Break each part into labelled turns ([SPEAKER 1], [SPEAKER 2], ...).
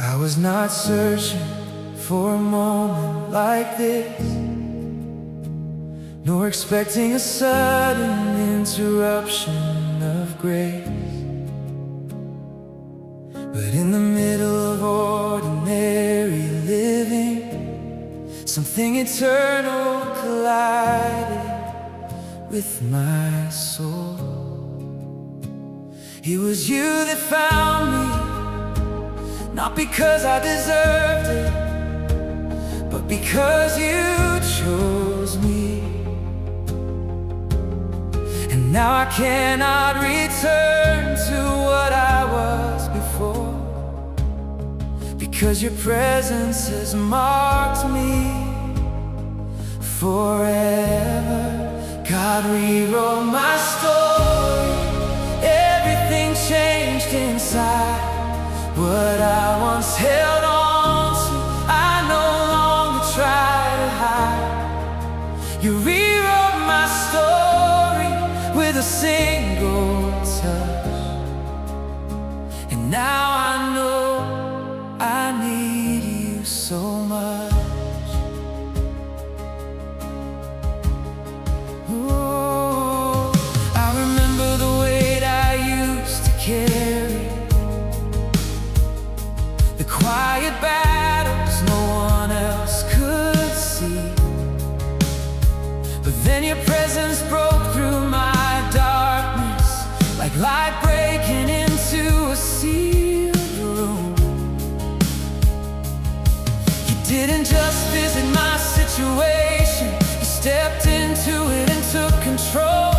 [SPEAKER 1] I was not searching for a moment like this, nor expecting a sudden interruption of grace. But in the middle of ordinary living, something eternal collided with my soul. It was you that found me, not because I deserved it, but because you chose me. And now I cannot return to what I was before, because your presence has marked me forever. God rewrote my story. Everything changed inside. What I once held on to, I no longer try to hide. You rewrote my story with a single touch, and now I know I need you so much. Ooh, I remember the weight I used to carry, the quiet battles no one else could see. But then your presence broke through my darkness, like light breaking into a sealed room. You didn't just visit my situation, you stepped into it and took control.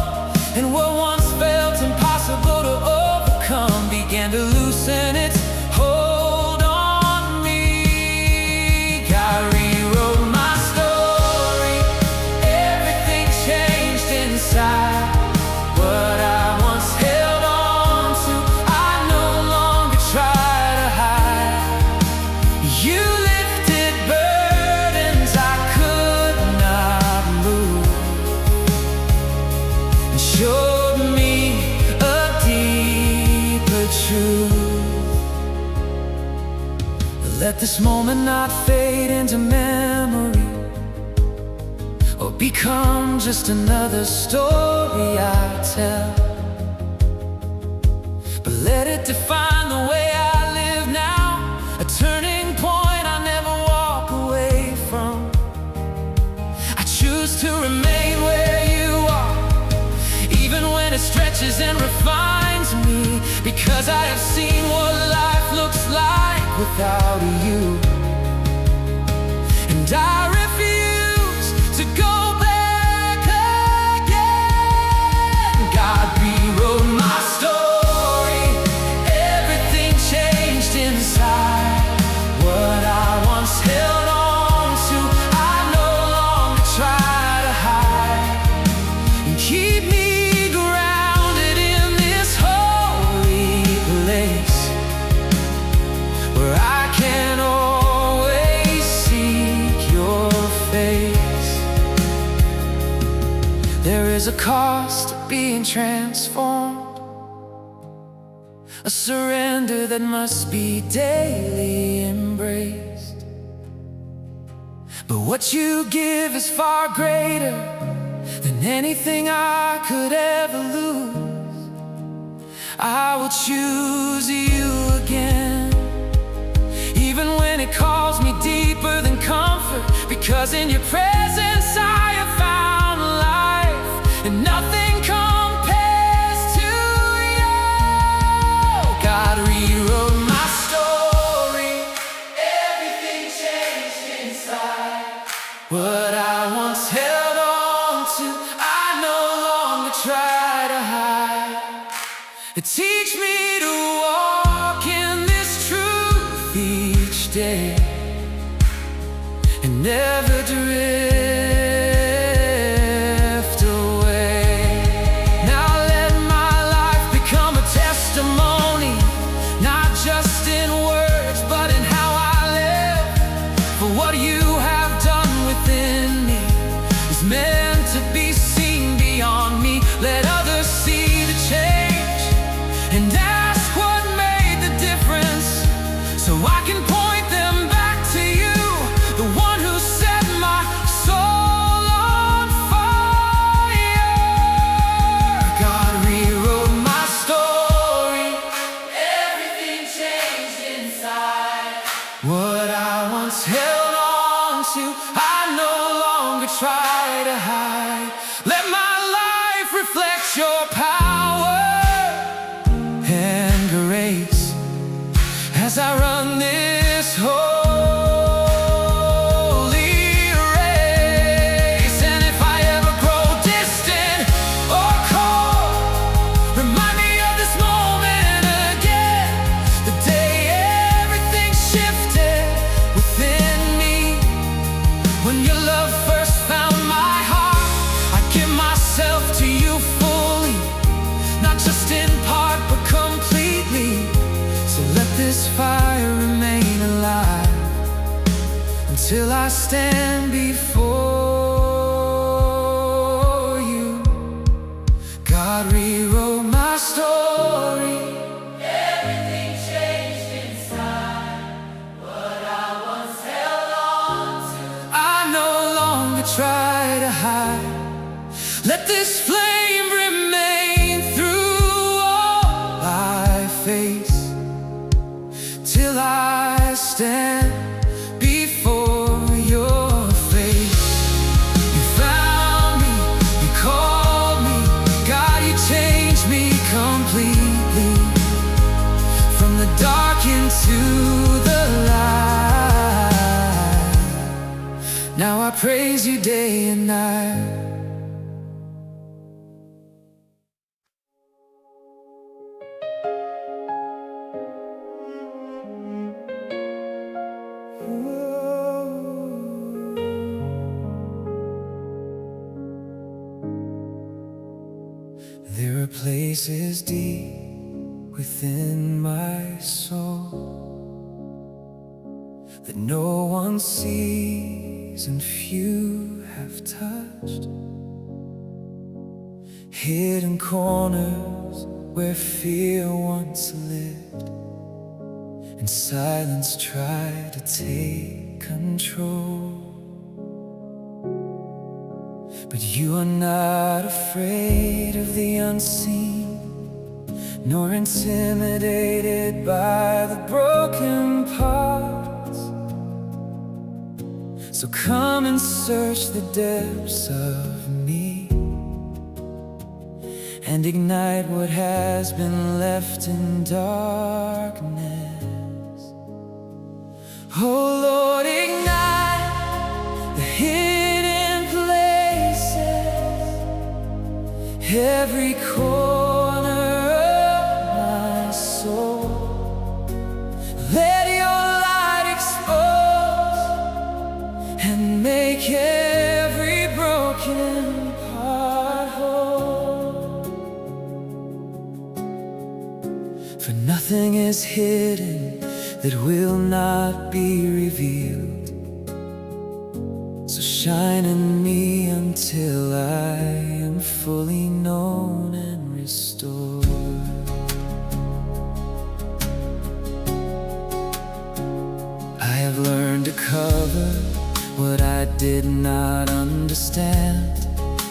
[SPEAKER 1] And what once felt impossible to overcome began to loosen its hold on me. God rewrote my story. Everything changed inside. What I once held on to, I no longer try to hide. You lifted burdens I could not move, and showed me a deeper truth. Let this moment not fade into memory, or become just another story I tell, but let it define the way I live now. A turning point I never walk away from. I choose to remain where you are, even when it stretches and refines me, because I have seen what life looks like without you. And I refuse to go back again. God rewrote my story. Everything changed inside. What I once held on to, I no longer try to hide. And keep me grounded in this holy place, where I can always seek your face. There is a cost to being transformed, a surrender that must be daily embraced. But what you give is far greater than anything I could ever lose. I will choose you again, even when it calls me deeper than comfort, because in your presence I have found life, and nothing compares to you. God rewrote my story. Everything changed inside. What I once held on to, I no longer try to hide. Teach me to walk in this truth each day, and never drift away. Now let my life become a testimony, not just in words, but in how I live. For what you have done within me is meant to be seen beyond me. Let others see the change and ask what made the difference, so I can point once held on to, I no longer try to hide. Let my life reflect your power and grace as I run this holy race. And if I ever grow distant or cold, remind me of this moment again, the day everything shifted within me. When your love first found my heart, I give myself to you fully, not just in part but completely. So let this fire remain alive until I stand before you. God rewrote my story. Everything changed inside. What I once held on to, I no longer try to hide. Let this flame remain through all I face, till I stand before your face. You found me, you called me, God, you changed me completely. From the dark into the light, now I praise you day and night. There are places deep within my soul that no one sees and few have touched. Hidden corners where fear once lived and silence tried to take control. But you are not afraid of the unseen, nor intimidated by the broken parts. So come and search the depths of me and ignite what has been left in darkness. Oh Lord, ignite the hidden places, every corner of my soul. Let your light expose and make every broken part whole. For nothing is hidden that will not be revealed. So shine in me until I am fully known and restored. I have learned to cover what I did not understand,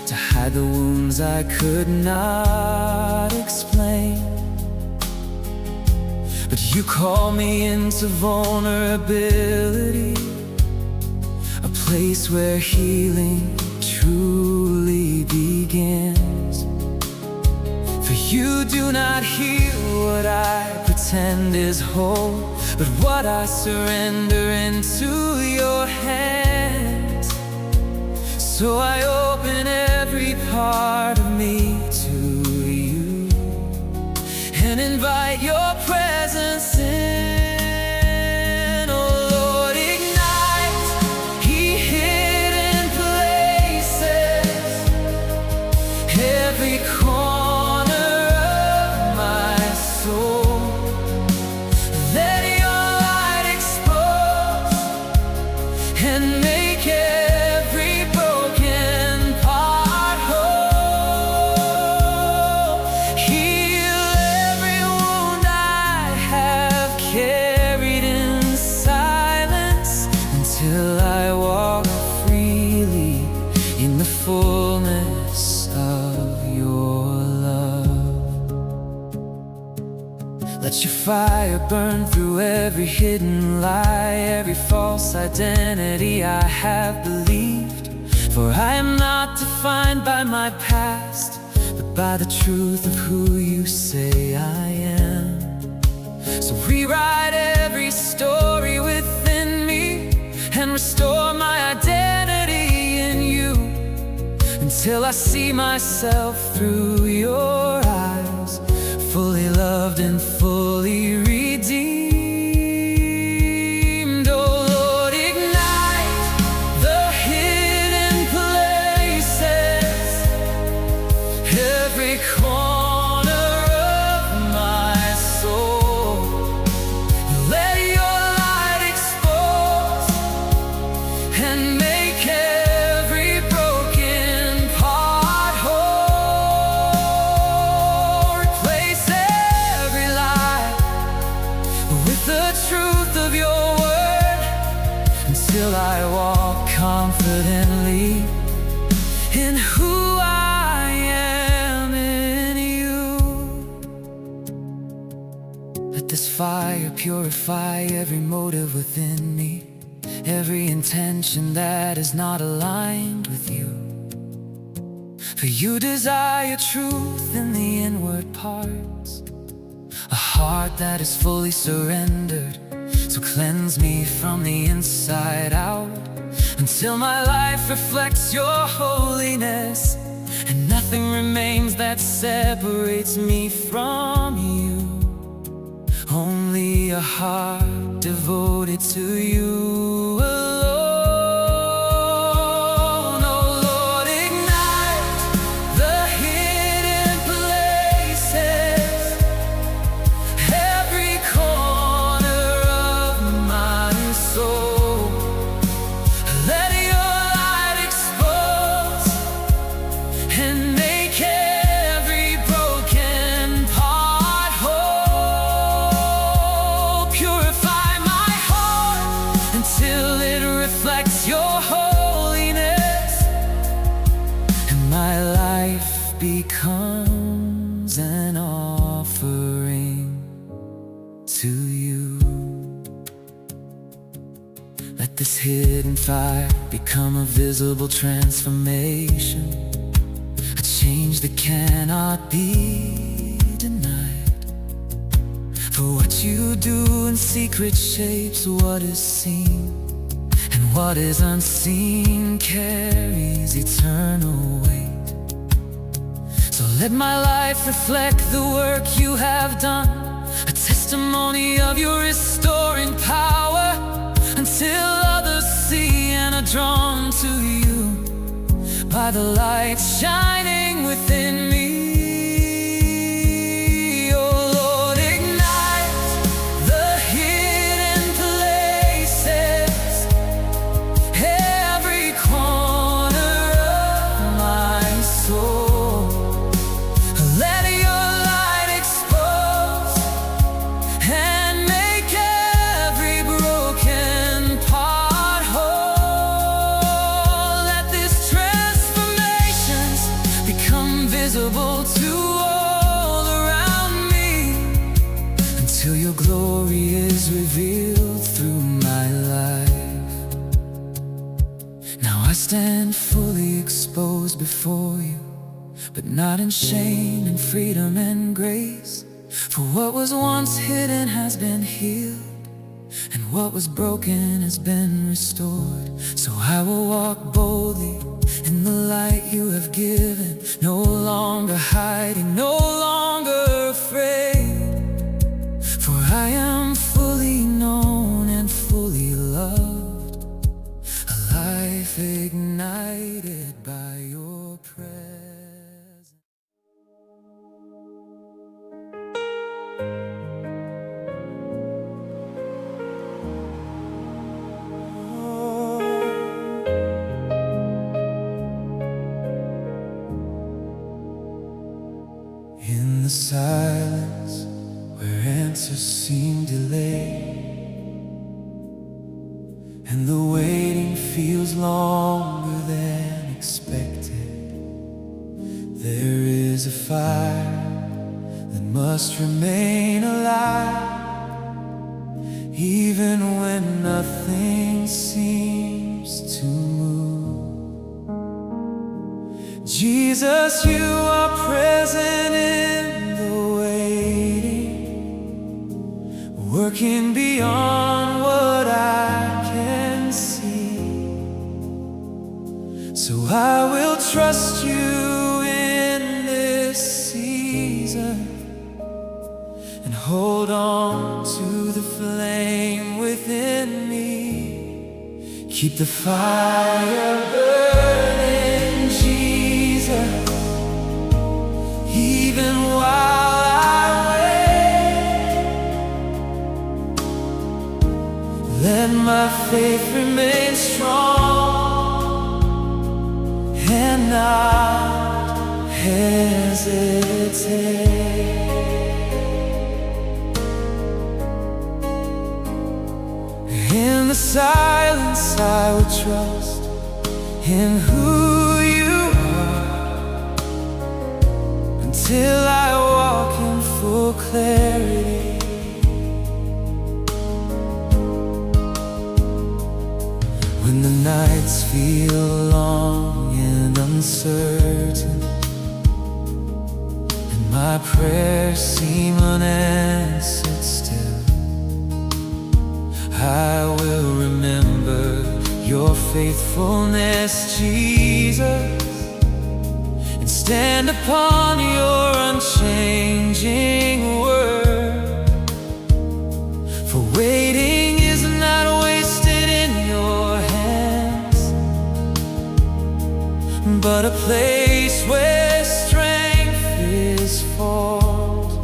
[SPEAKER 1] to hide the wounds I could not explain. But you call me into vulnerability, a place where healing truly begins. For you do not heal what I pretend is whole, but what I surrender into your hands. So I open every part of me to you and invite your presence in. Oh Lord, ignite ye hidden places, every corner of my soul. Let your light expose and make every broken part whole. Heal every wound I have fire burned through every hidden lie, every false identity I have believed. For I am not defined by my past, but by the truth of who you say I am. So rewrite every story within me and restore my identity in you, until I see myself through your eyes, fully loved and fully redeemed. Oh Lord, ignite the hidden places, every corner of my soul. Let your light expose and make every broken part whole. Replace every lie with the truth of your word, until I walk confidently in who I am in you. Let this fire purify every motive within me, every intention that is not aligned with you. For you desire truth in the inward parts, a heart that is fully surrendered. So cleanse me from the inside out, until my life reflects your holiness, and nothing remains that separates me from you. Only a heart devoted to you alone. Oh Lord, ignite the hidden places, every corner of my soul. Let your light expose and make every broken part whole. Purify my heart until it reflects your holiness, and my life becomes an offering to you. Let this hidden fire become a visible transformation, a change that cannot be denied. For what you do in secret shapes what is seen, and what is unseen carries eternal weight. So let my life reflect the work you have done, a testimony of your restoring power, until others see and are drawn to you by the light shining within me. Oh Lord, ignite the hidden places, every corner of my soul. Let your light expose and make every broken part whole. Let these transformations become visible to all around me, until your glory is revealed through my life. Now I stand fully exposed before you, but not in shame, in freedom and grace. For what was once hidden has been healed, and what was broken has been restored. So I will walk boldly in the light you have given, no longer hiding, no longer afraid. For I am fully known and fully loved, a life ignited by your presence. In the silence where answers seem delayed, and the waiting feels longer than expected, there is a fire that must remain alive, even when nothing seems to move. Jesus, you are present in the waiting, working beyond what I can see. So I will trust you in this season and hold on to the flame within me. Keep the fire burning, Jesus, even while I wait. Let my faith remain strong and not hesitate. In the silence I would trust in who you are, until I walk in full clarity. When the nights feel long and uncertain, and my prayers seem unanswered still, I will remember your faithfulness, Jesus, and stand upon your unchanging word. For waiting is not wasted in your hands, but a place where strength is formed.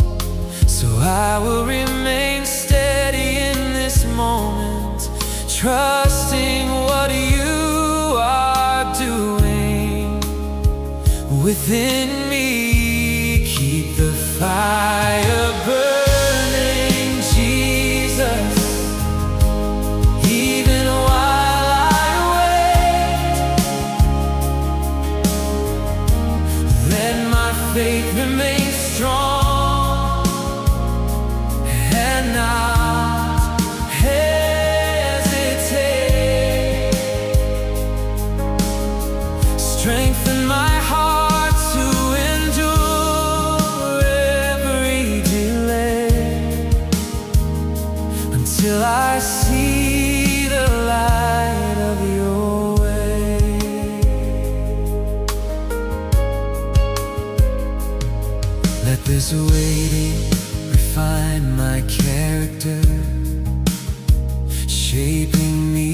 [SPEAKER 1] So I will remain steady in this moment, trusting what you are doing within me. Keep the fire burning, Jesus, even while I wait. Let my faith remain strong and not hesitate. Strengthen my heart to endure every delay, until I see the light of your way. Let this waiting refine my character, shaping me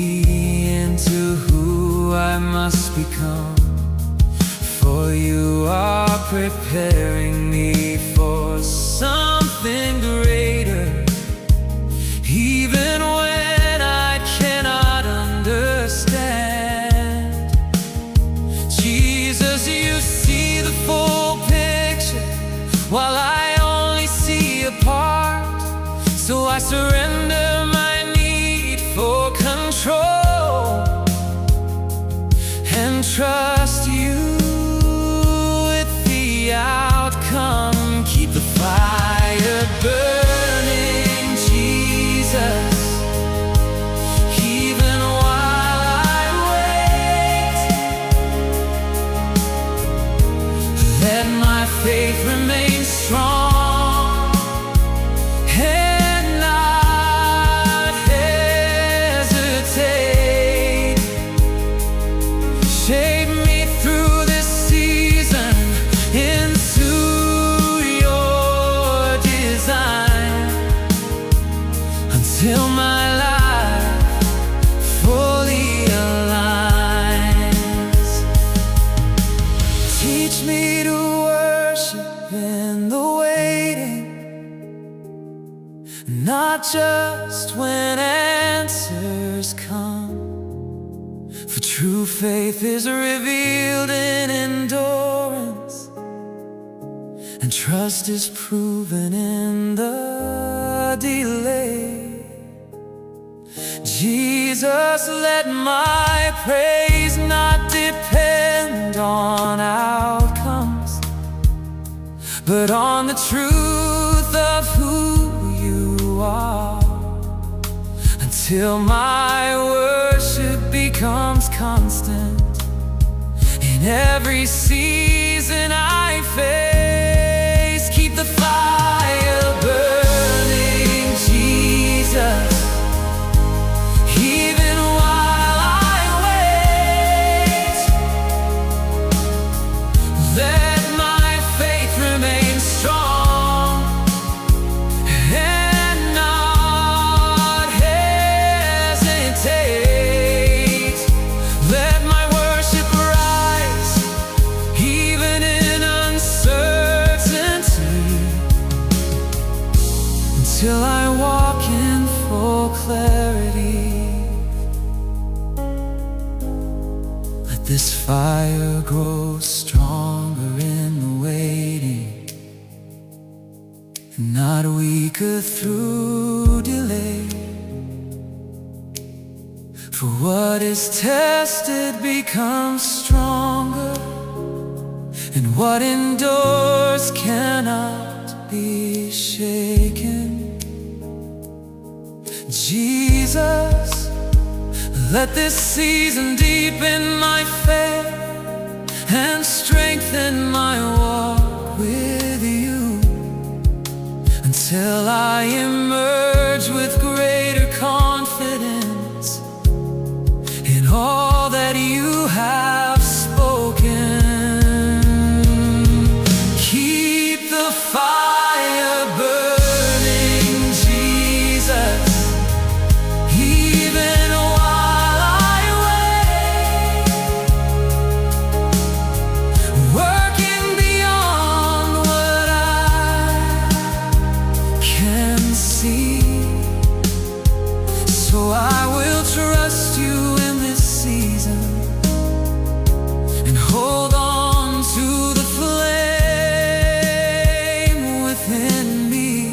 [SPEAKER 1] into who I must become. For you are preparing me for something greater, even when I cannot understand. Jesus, you see the full picture, while I only see a part. So I surrender my need for control and trust you with the outcome. Keep the fire burning, Jesus, even while I wait. Let my faith remain strong and not hesitate. Shape me through this season into your design, until my life fully aligns. Teach me to worship in the waiting, not just when answers come. For true faith is revealed in endurance, and trust is proven in the delay. Jesus, let my praise not depend on outcomes, but on the truth of who you are. until my worship becomes constant. In every season I face, keep the fire burning, Jesus. Even while I wait, let my faith remain strong and not hesitate. Let my worship rise even in uncertainty, until I walk in full clarity. Let this fire grow stronger in the waiting, and not weaker through delay. For what is tested becomes stronger, and what endures cannot be shaken. Jesus, let this season deepen my faith and strengthen my walk with you, until I emerge with greater confidence in all that you have spoken. Keep the fire burning, Jesus. Even while I wait, working beyond what I can see. So I will trust you in this season and hold on to the flame within me.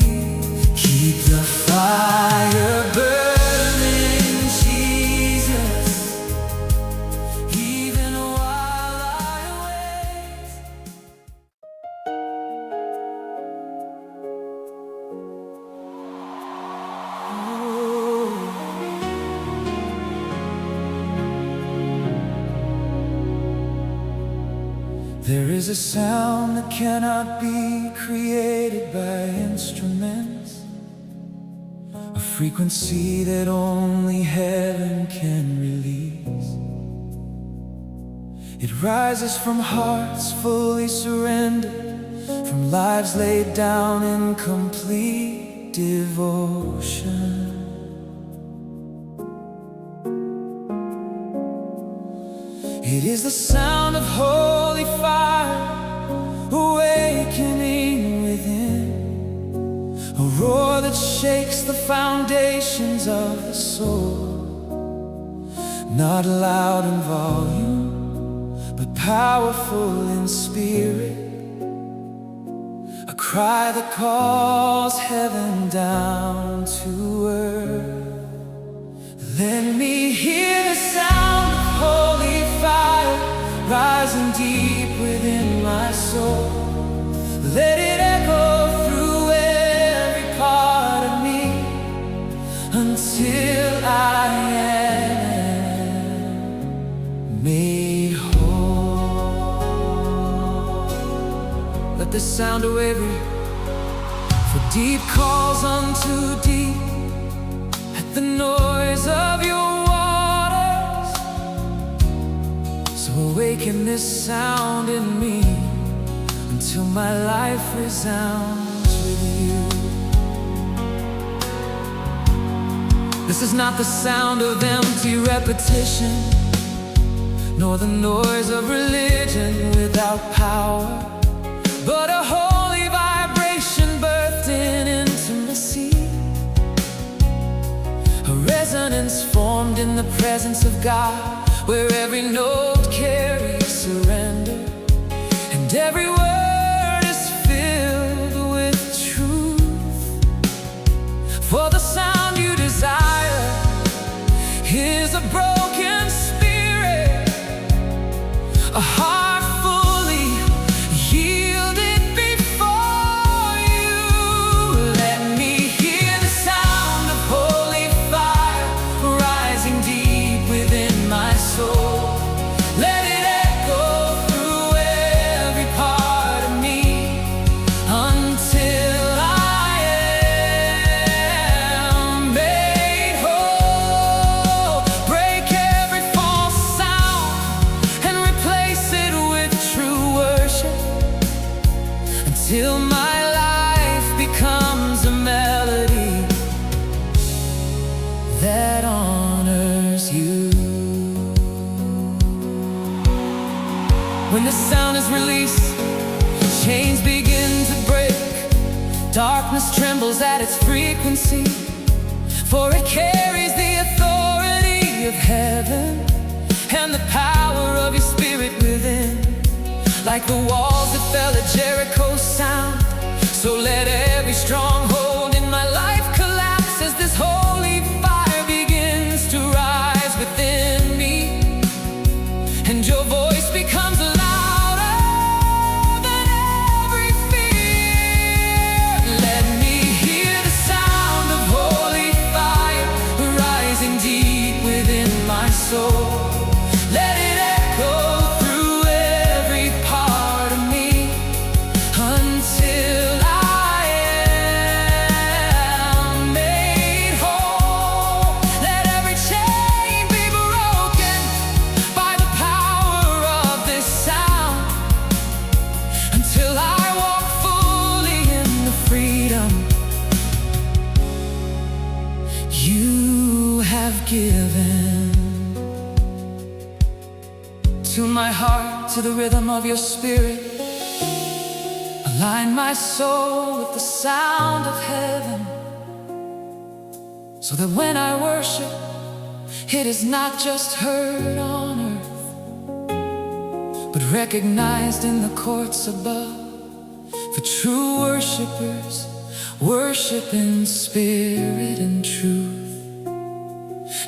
[SPEAKER 1] Keep the fire burning, Jesus, even while I wait. There is a sound that cannot be created by instruments, a frequency that only heaven can release. It rises from hearts fully surrendered, from lives laid down in complete devotion. It is the sound of holy fire awakening within, a roar that shakes the foundations of the soul. Not loud in volume, but powerful in spirit, a cry that calls heaven down to earth. Let me hear the sound of holy fire rising deep within my soul. Let it echo through every part of me until I am made whole. Let the sound of wavering, for deep calls unto deep at the noise of your waters. So awaken this sound in me until my life resounds with you. This is not the sound of empty repetition, nor the noise of religion without power, but a holy vibration birthed in intimacy, a resonance formed in the presence of God, where every note carries surrender and every word is filled with truth. For the sound you desire is a broken spirit, a heart fully yielded before you. Let me hear the sound of holy fire When the sound is released, chains begin to break. Darkness trembles at its frequency, for it carries the authority of heaven and the power of your spirit within. Like the walls that fell at Jericho sound, so let every stronghold in my life collapse as this holy fire begins to rise within me. And your voice becomes louder than every fear. Let me hear the sound of holy fire rising deep within my soul. Let it echo through every part of me until I am made whole. Let every chain be broken by the power of this sound, until I walk fully in the freedom you have given. Tune my heart to the rhythm of your spirit. Align my soul with the sound of heaven, so that when I worship, it is not just heard on earth, but recognized in the courts above. For true worshipers worship in spirit and truth,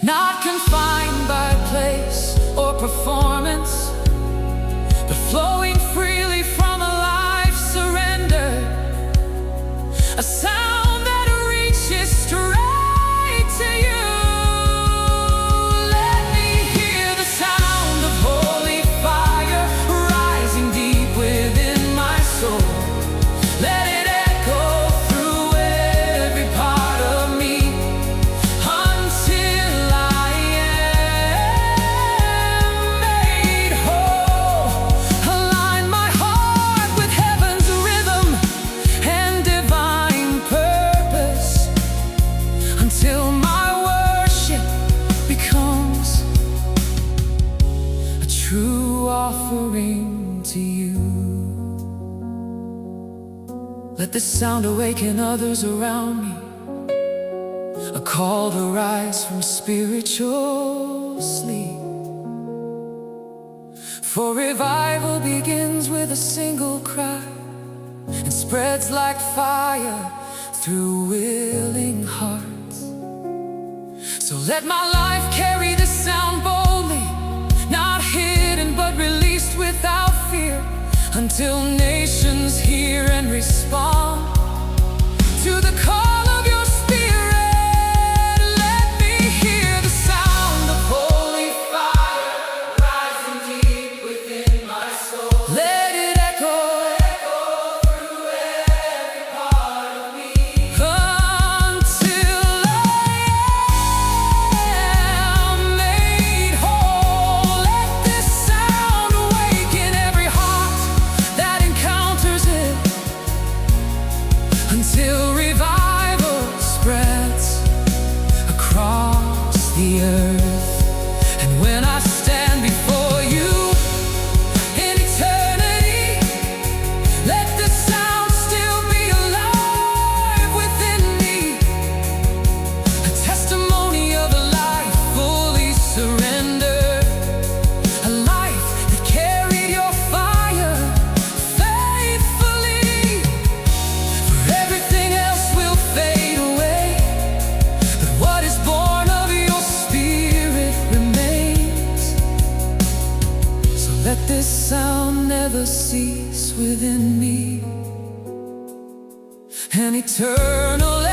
[SPEAKER 1] not confined by place or performance, but flowing freely from a life surrendered. A sound that reaches straight to you. Let me hear the sound of holy fire rising deep within my soul. Let it echo through every part of me until I am made whole. Align my heart with heaven's rhythm and divine purpose, until my worship becomes a true offering to you. Let this sound awaken others around me, a call to rise from spiritual sleep. For revival begins with a single cry and spreads like fire through willing hearts. So let my life carry this sound boldly, not hidden but released without fear, until nations hear and respond to the call of your spirit. Let me hear the sound of holy fire rising deep within my soul. Let it echo through every part of me until I am made whole. Let this sound awaken every heart that encounters it, until revival spreads across the earth. And when I stand before you in eternity, let the sound still be alive within me, a testimony of a life fully surrendered, a life that carried your fire faithfully. For everything else will fade away, but what is born of your spirit remains. So let this sound never cease within me, an eternal